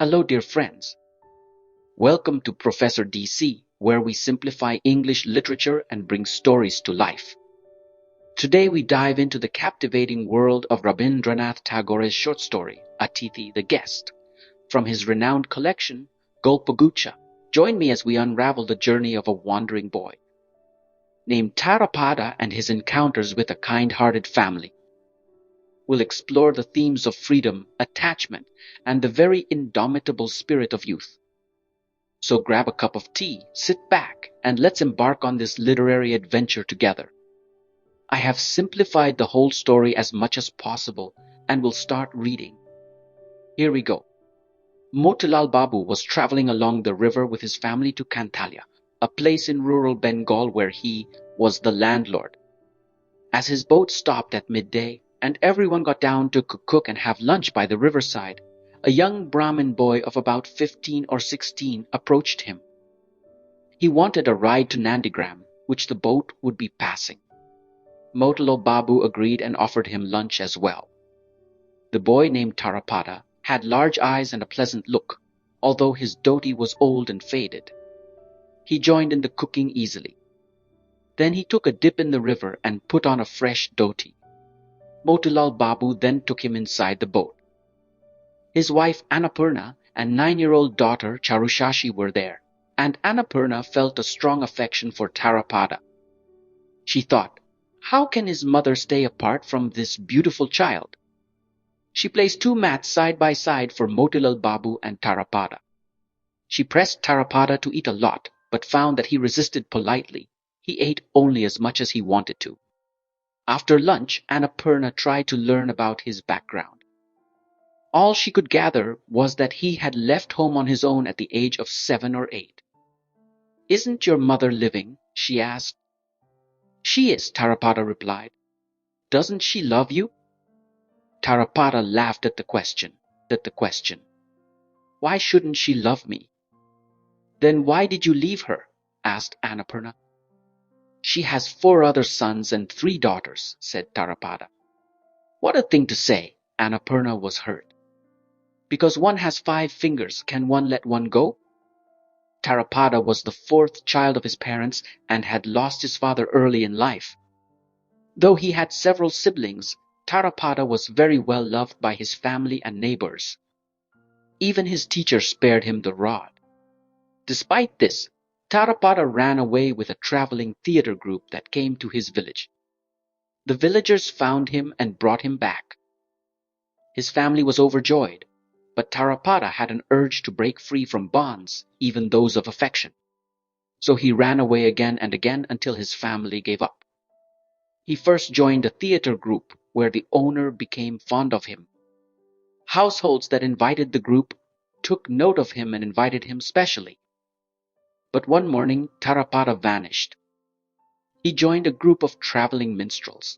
Hello, dear friends. Welcome to Professor DC, where we simplify English literature and bring stories to life. Today we dive into the captivating world of Rabindranath Tagore's short story, Atithi the Guest, from his renowned collection, Golpagucha. Join me as we unravel the journey of a wandering boy named Tarapada and his encounters with a kind-hearted family. We'll explore the themes of freedom, attachment, and the very indomitable spirit of youth. So grab a cup of tea, sit back, and let's embark on this literary adventure together. I have simplified the whole story as much as possible and will start reading. Here we go. Motilal Babu was traveling along the river with his family to Kantalia, a place in rural Bengal where he was the landlord. As his boat stopped at midday and everyone got down to cook and have lunch by the riverside, a young Brahmin boy of about 15 or 16 approached him. He wanted a ride to Nandigram, which the boat would be passing. Motilal Babu agreed and offered him lunch as well. The boy named Tarapada had large eyes and a pleasant look, although his dhoti was old and faded. He joined in the cooking easily. Then he took a dip in the river and put on a fresh dhoti. Motilal Babu then took him inside the boat. His wife Annapurna and 9-year-old daughter Charushashi were there, and Annapurna felt a strong affection for Tarapada. She thought, how can his mother stay apart from this beautiful child? She placed 2 mats side by side for Motilal Babu and Tarapada. She pressed Tarapada to eat a lot, but found that he resisted politely. He ate only as much as he wanted to. After lunch, Annapurna tried to learn about his background. All she could gather was that he had left home on his own at the age of 7 or 8. Isn't your mother living? She asked. She is, Tarapada replied. Doesn't she love you? Tarapada laughed at the question. Why shouldn't she love me? Then why did you leave her? Asked Annapurna. She has 4 other sons and 3 daughters, said Tarapada. What a thing to say! Annapurna was hurt. Because one has 5 fingers, can one let one go? Tarapada was the 4th child of his parents and had lost his father early in life. Though he had several siblings, Tarapada was very well loved by his family and neighbors. Even his teacher spared him the rod. Despite this, Tarapada ran away with a traveling theater group that came to his village. The villagers found him and brought him back. His family was overjoyed, but Tarapada had an urge to break free from bonds, even those of affection. So he ran away again and again until his family gave up. He first joined a theater group where the owner became fond of him. Households that invited the group took note of him and invited him specially. But one morning, Tarapada vanished. He joined a group of traveling minstrels.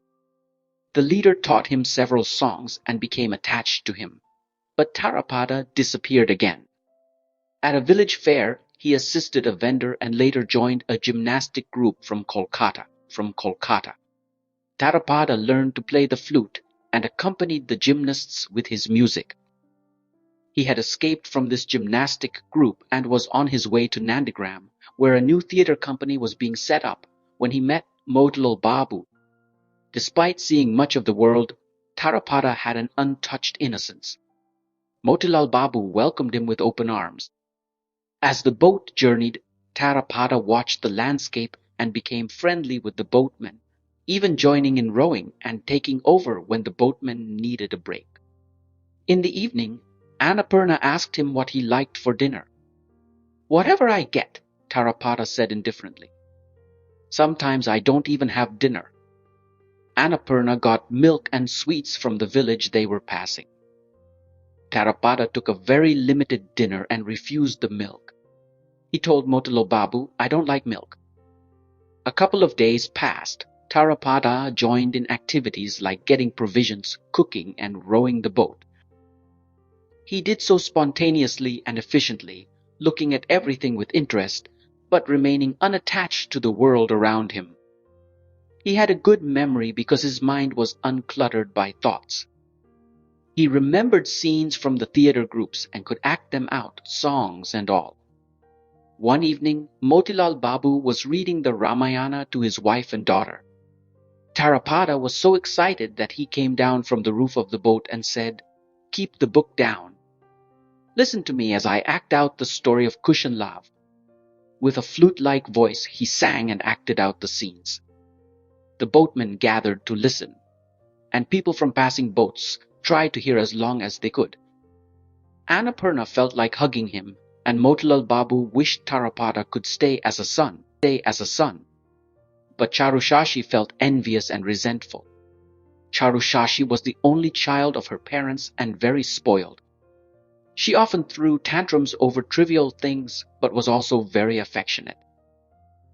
The leader taught him several songs and became attached to him. But Tarapada disappeared again. At a village fair, he assisted a vendor and later joined a gymnastic group from Kolkata. Tarapada learned to play the flute and accompanied the gymnasts with his music. He had escaped from this gymnastic group and was on his way to Nandigram, where a new theater company was being set up, when he met Motilal Babu. Despite seeing much of the world, Tarapada had an untouched innocence. Motilal Babu welcomed him with open arms. As the boat journeyed, Tarapada watched the landscape and became friendly with the boatmen, even joining in rowing and taking over when the boatmen needed a break. In the evening, Annapurna asked him what he liked for dinner. Whatever I get, Tarapada said indifferently. Sometimes I don't even have dinner. Annapurna got milk and sweets from the village they were passing. Tarapada took a very limited dinner and refused the milk. He told Motilal Babu, I don't like milk. A couple of days passed. Tarapada joined in activities like getting provisions, cooking, and rowing the boat. He did so spontaneously and efficiently, looking at everything with interest, but remaining unattached to the world around him. He had a good memory because his mind was uncluttered by thoughts. He remembered scenes from the theater groups and could act them out, songs and all. One evening, Motilal Babu was reading the Ramayana to his wife and daughter. Tarapada was so excited that he came down from the roof of the boat and said, "Keep the book down. Listen to me as I act out the story of Kush and Lav." With a flute-like voice, he sang and acted out the scenes. The boatmen gathered to listen, and people from passing boats tried to hear as long as they could. Annapurna felt like hugging him, and Motilal Babu wished Tarapada could stay as a son. But Charushashi felt envious and resentful. Charushashi was the only child of her parents and very spoiled. She often threw tantrums over trivial things, but was also very affectionate.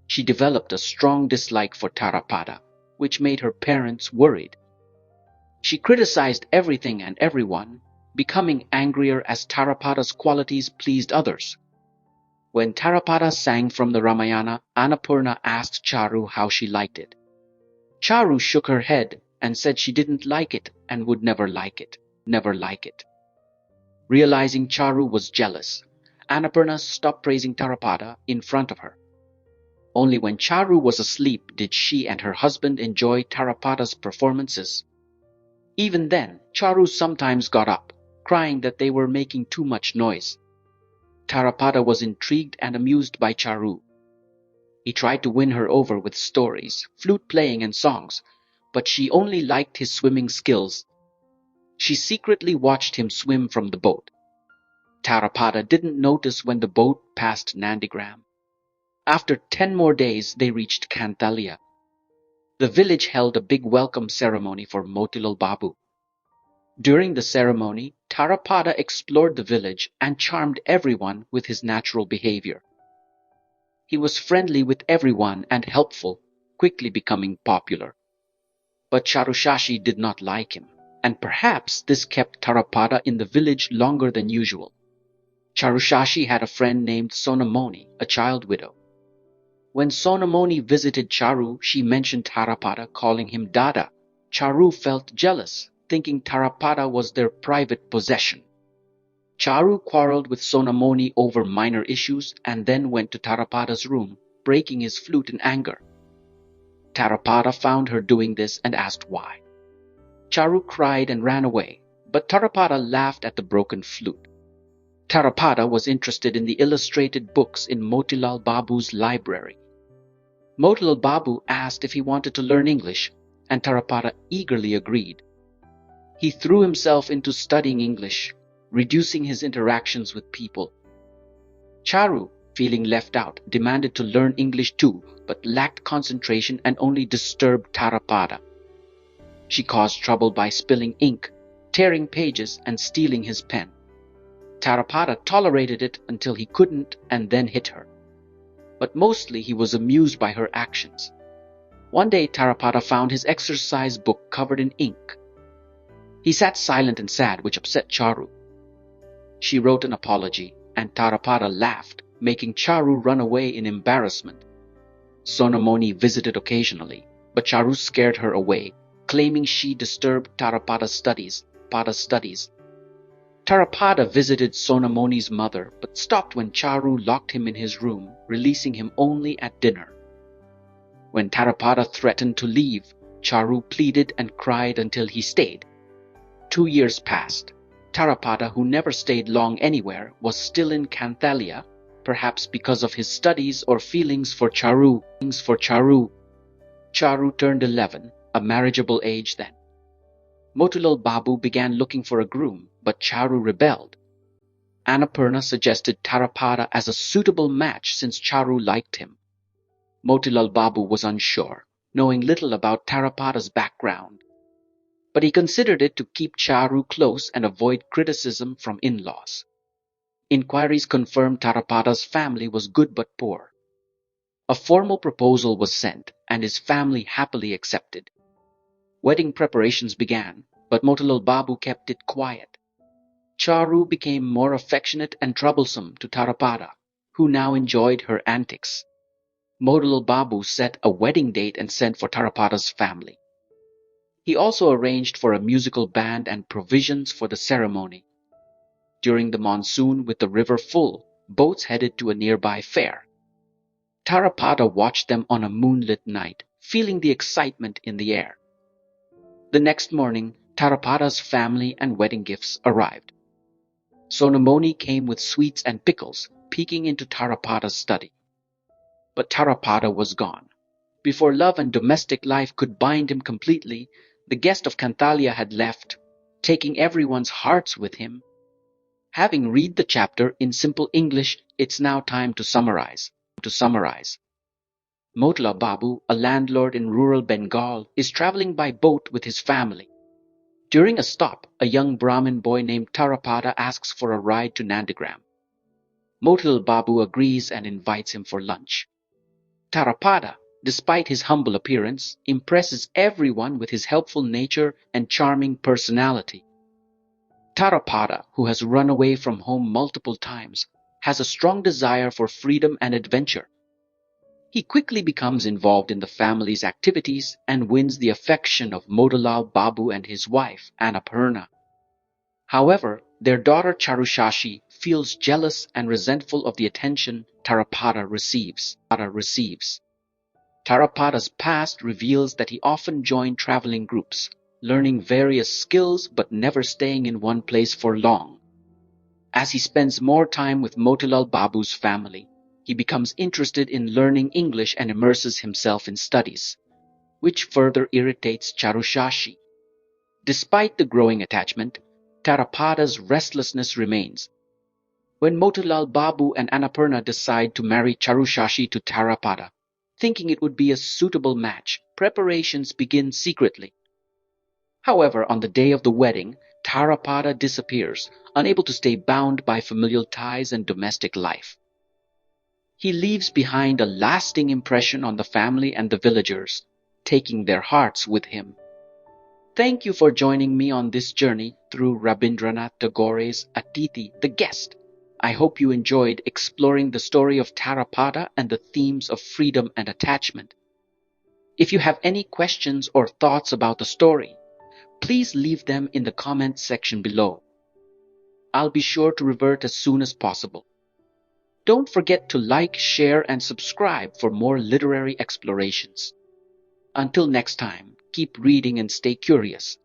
She developed a strong dislike for Tarapada, which made her parents worried. She criticized everything and everyone, becoming angrier as Tarapada's qualities pleased others. When Tarapada sang from the Ramayana, Annapurna asked Charu how she liked it. Charu shook her head and said she didn't like it and would never like it. Realizing Charu was jealous, Annapurna stopped praising Tarapada in front of her. Only when Charu was asleep did she and her husband enjoy Tarapada's performances. Even then, Charu sometimes got up, crying that they were making too much noise. Tarapada was intrigued and amused by Charu. He tried to win her over with stories, flute playing and songs, but she only liked his swimming skills. She secretly watched him swim from the boat. Tarapada didn't notice when the boat passed Nandigram. After 10 more days, they reached Kantalia. The village held a big welcome ceremony for Motilal Babu. During the ceremony, Tarapada explored the village and charmed everyone with his natural behavior. He was friendly with everyone and helpful, quickly becoming popular. But Charushashi did not like him, and perhaps this kept Tarapada in the village longer than usual. Charushashi had a friend named Sonamoni, a child widow. When Sonamoni visited Charu, she mentioned Tarapada, calling him Dada. Charu felt jealous, thinking Tarapada was their private possession. Charu quarreled with Sonamoni over minor issues and then went to Tarapada's room, breaking his flute in anger. Tarapada found her doing this and asked why. Charu cried and ran away, but Tarapada laughed at the broken flute. Tarapada was interested in the illustrated books in Motilal Babu's library. Motilal Babu asked if he wanted to learn English, and Tarapada eagerly agreed. He threw himself into studying English, reducing his interactions with people. Charu, feeling left out, demanded to learn English too, but lacked concentration and only disturbed Tarapada. She caused trouble by spilling ink, tearing pages, and stealing his pen. Tarapada tolerated it until he couldn't and then hit her. But mostly he was amused by her actions. One day Tarapada found his exercise book covered in ink. He sat silent and sad, which upset Charu. She wrote an apology, and Tarapada laughed, making Charu run away in embarrassment. Sonamoni visited occasionally, but Charu scared her away, claiming she disturbed Tarapada's studies. Tarapada visited Sonamoni's mother, but stopped when Charu locked him in his room, releasing him only at dinner. When Tarapada threatened to leave, Charu pleaded and cried until he stayed. 2 years passed. Tarapada, who never stayed long anywhere, was still in Kanthalia, perhaps because of his studies or feelings for Charu. Charu turned 11, a marriageable age then. Motilal Babu began looking for a groom, but Charu rebelled. Annapurna suggested Tarapada as a suitable match since Charu liked him. Motilal Babu was unsure, knowing little about Tarapada's background. But he considered it to keep Charu close and avoid criticism from in-laws. Inquiries confirmed Tarapada's family was good but poor. A formal proposal was sent, and his family happily accepted. Wedding preparations began, but Motilal Babu kept it quiet. Charu became more affectionate and troublesome to Tarapada, who now enjoyed her antics. Motilal Babu set a wedding date and sent for Tarapada's family. He also arranged for a musical band and provisions for the ceremony. During the monsoon, with the river full, boats headed to a nearby fair. Tarapada watched them on a moonlit night, feeling the excitement in the air. The next morning, Tarapada's family and wedding gifts arrived. Sonomoni came with sweets and pickles, peeking into Tarapada's study. But Tarapada was gone. Before love and domestic life could bind him completely, the guest of Cantalia had left, taking everyone's hearts with him. Having read the chapter in simple English, it's now time to summarize. Motla Babu, a landlord in rural Bengal, is traveling by boat with his family. During a stop, a young Brahmin boy named Tarapada asks for a ride to Nandigram. Motil Babu agrees and invites him for lunch. Tarapada, despite his humble appearance, impresses everyone with his helpful nature and charming personality. Tarapada, who has run away from home multiple times, has a strong desire for freedom and adventure. He quickly becomes involved in the family's activities and wins the affection of Motilal Babu and his wife, Annapurna. However, their daughter Charushashi feels jealous and resentful of the attention Tarapada receives. Tarapada's past reveals that he often joined traveling groups, learning various skills but never staying in one place for long. As he spends more time with Motilal Babu's family, he becomes interested in learning English and immerses himself in studies, which further irritates Charushashi. Despite the growing attachment, Tarapada's restlessness remains. When Motilal Babu and Annapurna decide to marry Charushashi to Tarapada, thinking it would be a suitable match, preparations begin secretly. However, on the day of the wedding, Tarapada disappears, unable to stay bound by familial ties and domestic life. He leaves behind a lasting impression on the family and the villagers, taking their hearts with him. Thank you for joining me on this journey through Rabindranath Tagore's Atithi, the Guest. I hope you enjoyed exploring the story of Tarapada and the themes of freedom and attachment. If you have any questions or thoughts about the story, please leave them in the comments section below. I'll be sure to revert as soon as possible. Don't forget to like, share, and subscribe for more literary explorations. Until next time, keep reading and stay curious.